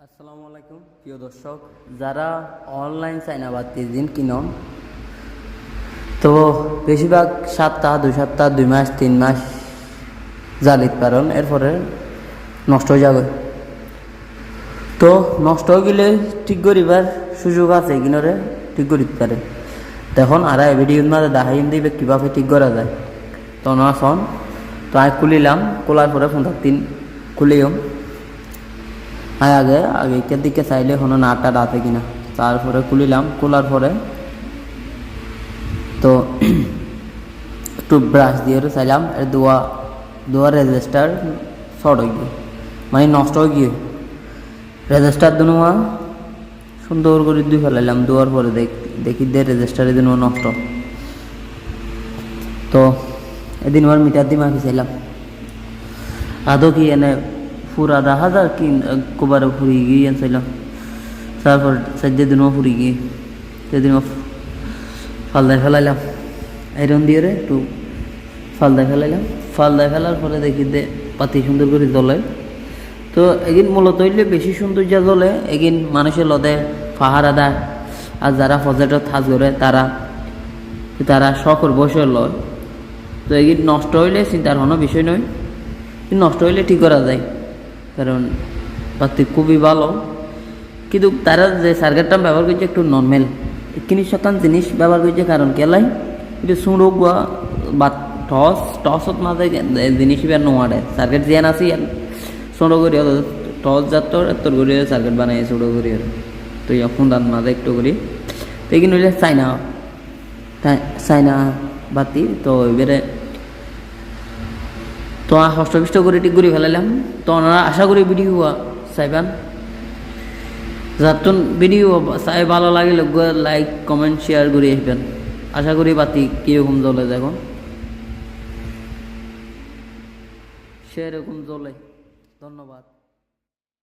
আসসালামু আলাইকুম প্রিয় দর্শক, যারা অনলাইন চাইনা বাতি দিন কিনন তো বেশিরভাগ সপ্তাহ 2 সপ্তাহ 2 মাস 3 মাস জালিত পারেন, এরপরে নষ্ট হয়ে যাবে। তো নষ্ট হয়ে গেলে ঠিক করিবার সুযোগ আছে, কিনরে ঠিক করিতে পারে। দেখুন আর এই ভিডিওর মাঝে দেখাইন দিবে কীভাবে ঠিক করা যায়। তো না শোন, তো আমি খুলিলাম, খোলার পরে 15 দিন খুলিও আগে এটার দিকে চাইলে কোনো নাটটা রাতে কিনা, তারপরে খুলিলাম। খোলার পরে তো একটু ব্রাশ দিয়ে চাইলাম, দোয়া রেজিস্টার শর্ট হয়ে গিয়ে মানে নষ্ট হয়ে গিয়ে রেজিস্টার দুনুয়া সুন্দর করে দুই ফেলাইলাম। দেওয়ার পরে দেখি রেজিস্টারের দিন নষ্ট। তো এদিন আমার মিটার দিয়ে মাখি চাইলাম, আদৌ কি এনে পুরা 10,000 কি কোবারে ফুরি গিয়ে চাইলাম। তারপর 4 দিনও ফুরি গিয়ে সেদিনও ফালদায় ফেলাইলাম, আয়রন দিয়ে একটু ফালদায় ফেলাইলাম। ফালদায় ফেলার পরে দেখি পাতি সুন্দর করে জ্বলে। তো এগিন মূলত হইলে বেশি সৌন্দর্য জ্বলে, এগিন মানুষের লদে পাহারা দেয়। আর যারা ফজেটর থাজ করে তারা শখর বসে লয়। তো এগিন নষ্ট হইলে চিন্তার কোনো বিষয় নয়, নষ্ট হইলে ঠিক করা যায়, কারণ বাতি খুবই ভালো। কিন্তু তারা যে সার্কিটটা ব্যবহার করছে একটু নর্মাল 21 জিনিস ব্যবহার করছে। কারণ কেলাই একটু সুড়ুক বা টসত মাঝে জিনিস বের নোয়াড়ে সার্কিট জিয়ান আছে ছোটো করি টস যাত্র এত করে সার্কিট বানাই ছোটো করি। তো এখন দান মাঝে একটু করি তো এখানে হইলে চাইনা বাতি। তো এবারে তো হষ্টপিষ্ট করে ঠিক করে ফেলাইলাম। তো ওনারা আশা করি ভিডিও চাইবেন, যার ভিডিও চাই ভালো লাগলে লাইক কমেন্ট শেয়ার করে আসবেন। আশা করি বাতি কীরকম জ্বলে, দেখুন সেরকম জ্বলে। ধন্যবাদ।